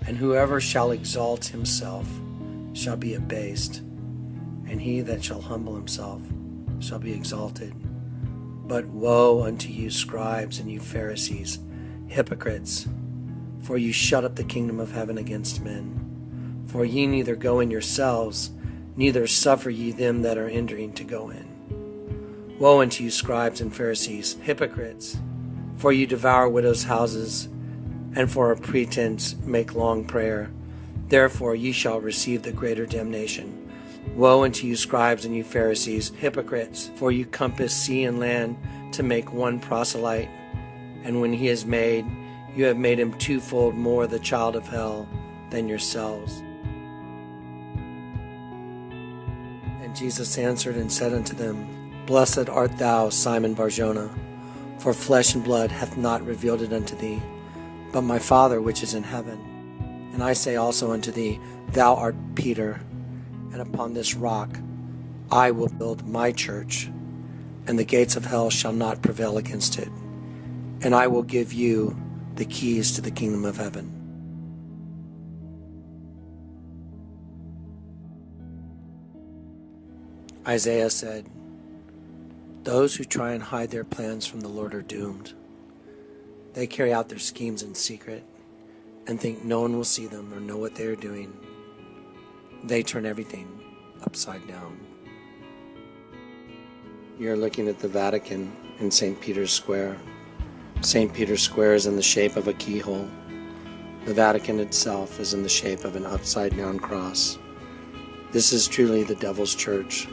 And whoever shall exalt himself shall be abased, and he that shall humble himself shall be exalted. But woe unto you, scribes, and you Pharisees, hypocrites! For you shut up the kingdom of heaven against men. For ye neither go in yourselves, neither suffer ye them that are entering to go in. Woe unto you, scribes and Pharisees, hypocrites! For you devour widows' houses, and for a pretense make long prayer. Therefore ye shall receive the greater damnation. Woe unto you, scribes and you Pharisees, hypocrites! For you compass sea and land to make one proselyte, and when he is made, you have made him twofold more the child of hell than yourselves. And Jesus answered and said unto them, Blessed art thou, Simon Barjona, for flesh and blood hath not revealed it unto thee, but my Father which is in heaven. And I say also unto thee, Thou art Peter, and upon this rock I will build my church, and the gates of hell shall not prevail against it. And I will give you the keys to the kingdom of heaven. Isaiah said, Those who try and hide their plans from the Lord are doomed. They carry out their schemes in secret and think no one will see them or know what they are doing. They turn everything upside down. You're looking at the Vatican in St. Peter's Square. St. Peter's Square is in the shape of a keyhole. The Vatican itself is in the shape of an upside-down cross. This is truly the devil's church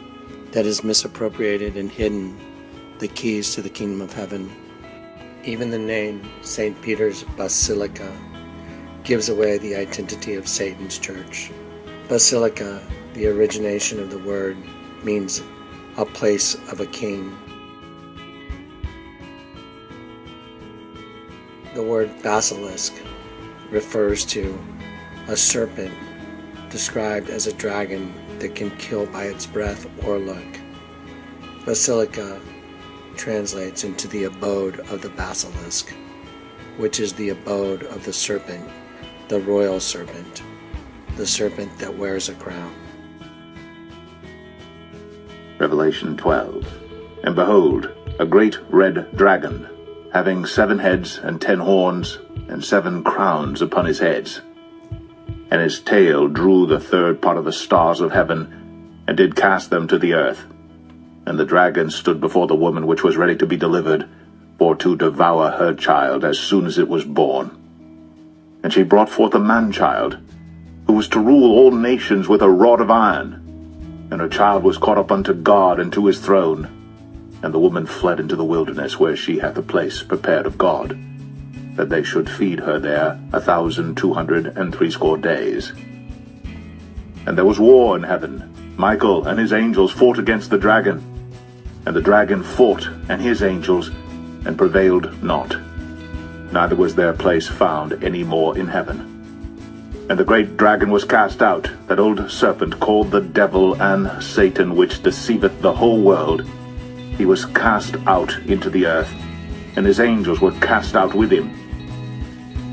that has misappropriated and hidden the keys to the kingdom of heaven. Even the name St. Peter's Basilica gives away the identity of Satan's church. Basilica, the origination of the word, means a place of a king. The word basilisk refers to a serpent described as a dragon that can kill by its breath or look. Basilica translates into the abode of the basilisk, which is the abode of the serpent, the royal serpent, the serpent that wears a crown. Revelation 12. And behold, a great red dragon, having 7 heads and 10 horns, and 7 crowns upon his heads. And his tail drew the 3rd part of the stars of heaven, and did cast them to the earth. And the dragon stood before the woman which was ready to be delivered, for to devour her child as soon as it was born. And she brought forth a man-child, who was to rule all nations with a rod of iron. And her child was caught up unto God and to his throne. And the woman fled into the wilderness, where she hath a place prepared of God, that they should feed her there 1,260 days. And there was war in heaven. Michael and his angels fought against the dragon. And the dragon fought and his angels, and prevailed not. Neither was their place found any more in heaven. And the great dragon was cast out, that old serpent called the devil and Satan, which deceiveth the whole world. He was cast out into the earth, and his angels were cast out with him.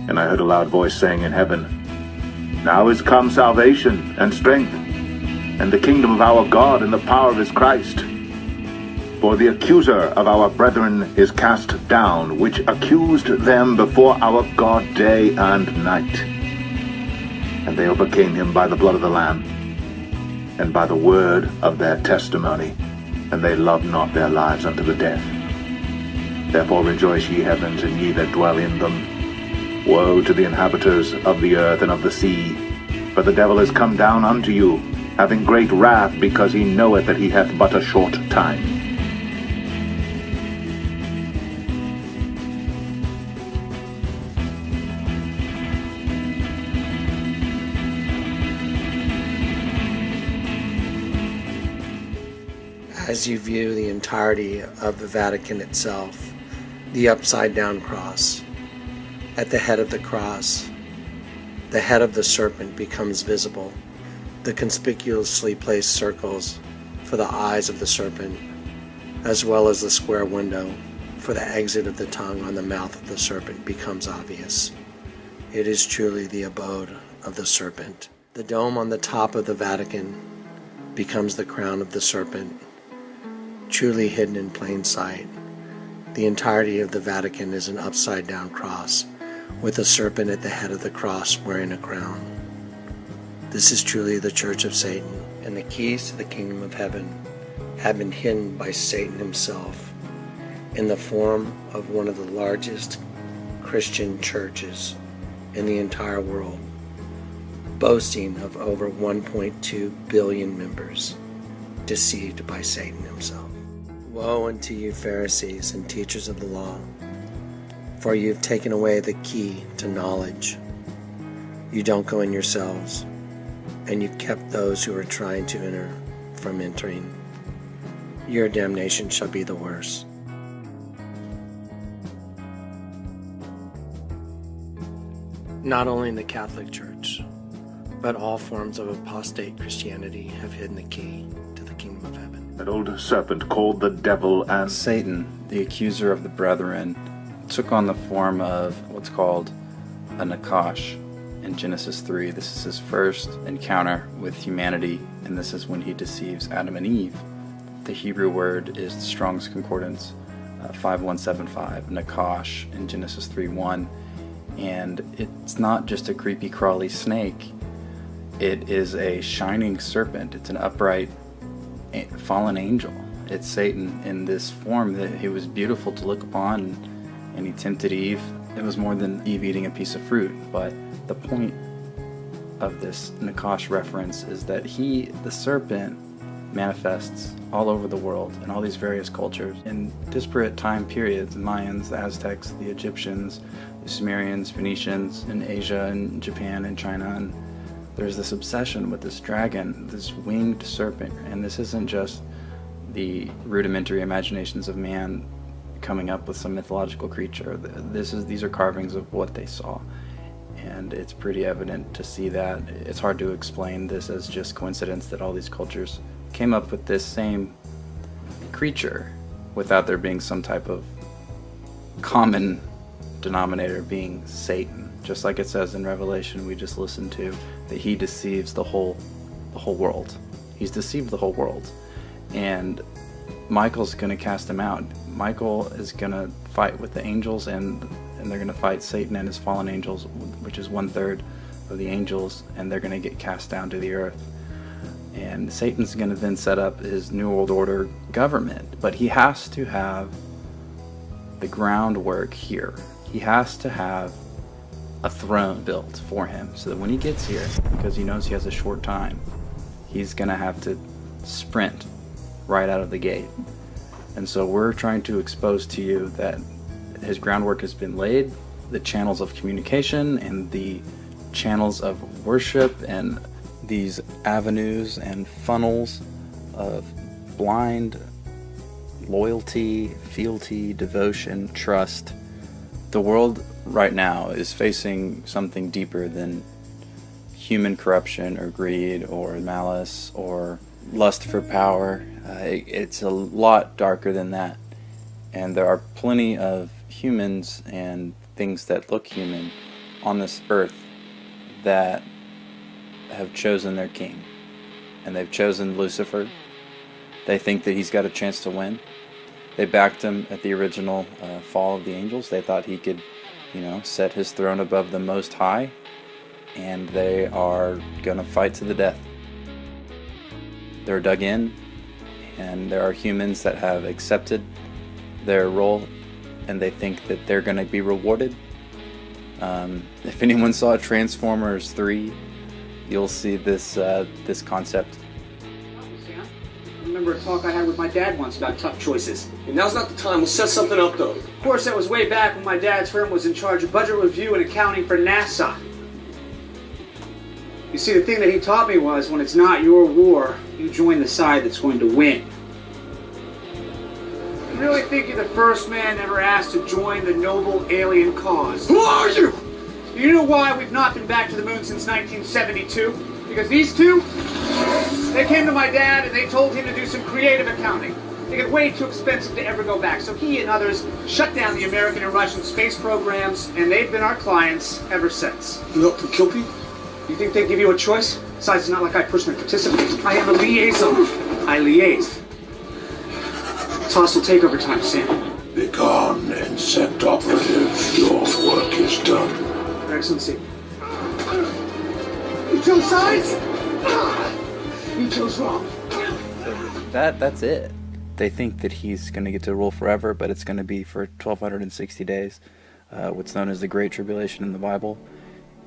And I heard a loud voice saying in heaven, Now is come salvation and strength, and the kingdom of our God and the power of his Christ. For the accuser of our brethren is cast down, which accused them before our God day and night. And they overcame him by the blood of the Lamb, and by the word of their testimony, and they loved not their lives unto the death. Therefore rejoice, ye heavens, and ye that dwell in them. Woe to the inhabitants of the earth and of the sea, for the devil is come down unto you, having great wrath, because he knoweth that he hath but a short time. As you view the entirety of the Vatican itself, the upside-down cross, at the head of the cross, the head of the serpent becomes visible. The conspicuously placed circles for the eyes of the serpent, as well as the square window for the exit of the tongue on the mouth of the serpent, becomes obvious. It is truly the abode of the serpent. The dome on the top of the Vatican becomes the crown of the serpent, truly hidden in plain sight. The entirety of the Vatican is an upside-down cross, with a serpent at the head of the cross wearing a crown. This is truly the Church of Satan, and the keys to the kingdom of heaven have been hidden by Satan himself in the form of one of the largest Christian churches in the entire world, boasting of over 1.2 billion members, deceived by Satan himself. Woe unto you, Pharisees and teachers of the law, for you have taken away the key to knowledge. You don't go in yourselves, and you kept those who are trying to enter from entering. Your damnation shall be the worse. Not only in the Catholic Church, but all forms of apostate Christianity have hidden the key to the kingdom of heaven. That old serpent called the devil and Satan, the accuser of the brethren, took on the form of what's called a Nakash in Genesis 3. This is his first encounter with humanity, and this is when he deceives Adam and Eve. The Hebrew word is the Strong's Concordance 5175, Nakash in Genesis 3:1. And it's not just a creepy crawly snake. It is a shining serpent. It's an upright fallen angel. It's Satan in this form that he was beautiful to look upon, and he tempted Eve. It was more than Eve eating a piece of fruit, but the point of this Nakash reference is that he, the serpent, manifests all over the world in all these various cultures in disparate time periods: the Mayans, the Aztecs, the Egyptians, the Sumerians, Phoenicians, in Asia and Japan and China. And there's this obsession with this dragon, this winged serpent, and this isn't just the rudimentary imaginations of man coming up with some mythological creature. These are carvings of what they saw, and it's pretty evident to see that. It's hard to explain this as just coincidence that all these cultures came up with this same creature without there being some type of common denominator being Satan. Just like it says in Revelation we just listened to, that he deceives the whole world. He's deceived the whole world. And Michael's going to cast him out. Michael is going to fight with the angels, and they're going to fight Satan and his fallen angels, which is 1/3 of the angels, and they're going to get cast down to the earth. And Satan's going to then set up his New World Order government. But he has to have the groundwork here. He has to have a throne built for him, so that when he gets here, because he knows he has a short time, he's going to have to sprint right out of the gate. And so we're trying to expose to you that his groundwork has been laid, the channels of communication and the channels of worship and these avenues and funnels of blind loyalty, fealty, devotion, trust. The world right now is facing something deeper than human corruption or greed or malice or lust for power. It's a lot darker than that. And there are plenty of humans and things that look human on this earth that have chosen their king. And they've chosen Lucifer. They think that he's got a chance to win. They backed him at the original fall of the angels. They thought he could, set his throne above the Most High. And they are going to fight to the death. They're dug in, and there are humans that have accepted their role, and they think that they're going to be rewarded. If anyone saw Transformers 3, you'll see this concept. I remember a talk I had with my dad once about tough choices. And now's not the time. We'll set something up, though. Of course, that was way back when my dad's firm was in charge of budget review and accounting for NASA. You see, the thing that he taught me was, when it's not your war, you join the side that's going to win. You really think you're the first man ever asked to join the noble alien cause? Who are you? Do you know why we've not been back to the moon since 1972? Because these two, they came to my dad and they told him to do some creative accounting. They get way too expensive to ever go back. So he and others shut down the American and Russian space programs, and they've been our clients ever since. You help them kill people? You think they'd give you a choice? Besides, it's not like I personally participate. I am a liaison. I liaise. It's hostile takeover time, Sam. Begone, insect operative. Your work is done. Your Excellency. You chose sides? You chose wrong. That's it. They think that he's going to get to rule forever, but it's going to be for 1,260 days, what's known as the Great Tribulation in the Bible.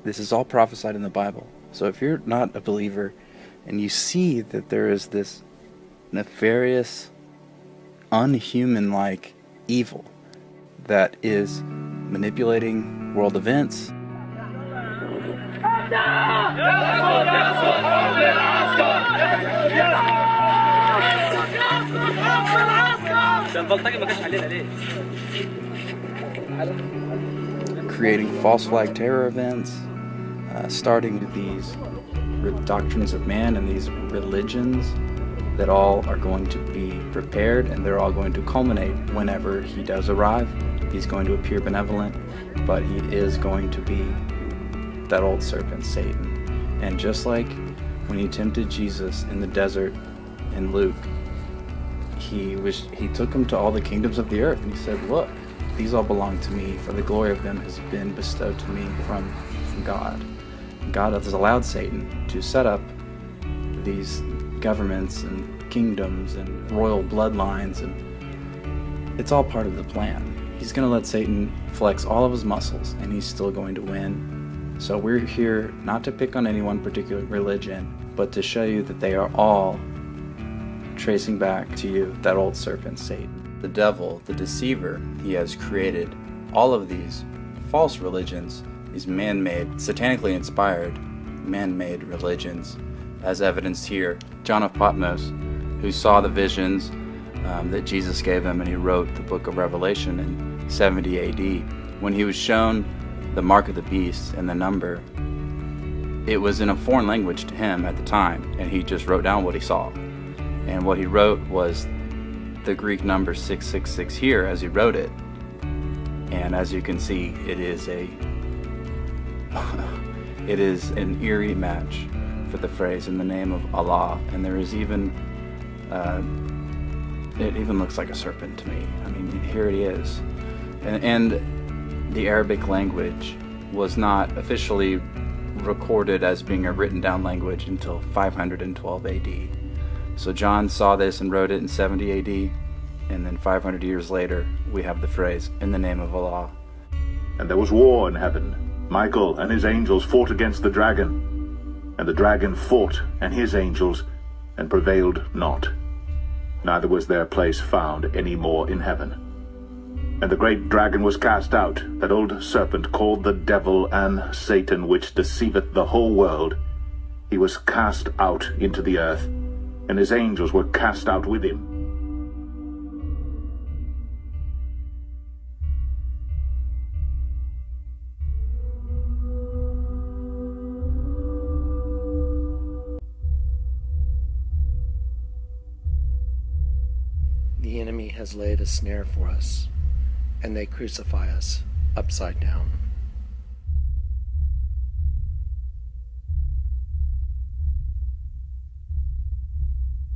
This is all prophesied in the Bible. So if you're not a believer and you see that there is this nefarious, unhuman-like evil that is manipulating world events, creating false flag terror events, starting these doctrines of man and these religions that all are going to be prepared, and they're all going to culminate whenever he does arrive. He's going to appear benevolent, but he is going to be that old serpent, Satan. And just like when he tempted Jesus in the desert in Luke, he took him to all the kingdoms of the earth, and he said, look, these all belong to me, for the glory of them has been bestowed to me from God. God has allowed Satan to set up these governments and kingdoms and royal bloodlines, and it's all part of the plan. He's going to let Satan flex all of his muscles, and he's still going to win. So we're here not to pick on any one particular religion, but to show you that they are all tracing back to you, that old serpent, Satan. The devil, the deceiver, he has created all of these false religions, these man-made, satanically inspired, man-made religions, as evidenced here. John of Patmos, who saw the visions that Jesus gave him, and he wrote the book of Revelation in 70 AD. When he was shown the mark of the beast and the number, it was in a foreign language to him at the time, and he just wrote down what he saw. And what he wrote was the Greek number 666 here as he wrote it. And as you can see, it is an eerie match for the phrase "in the name of Allah," and there is even it even looks like a serpent to me. I mean, here it is. And the Arabic language was not officially recorded as being a written down language until 512 AD. So John saw this and wrote it in 70 AD, and then 500 years later we have the phrase "in the name of Allah." And there was war in heaven. Michael and his angels fought against the dragon. And the dragon fought and his angels, and prevailed not. Neither was their place found any more in heaven. And the great dragon was cast out, that old serpent called the devil and Satan, which deceiveth the whole world. He was cast out into the earth, and his angels were cast out with him. The enemy has laid a snare for us, and they crucify us upside down.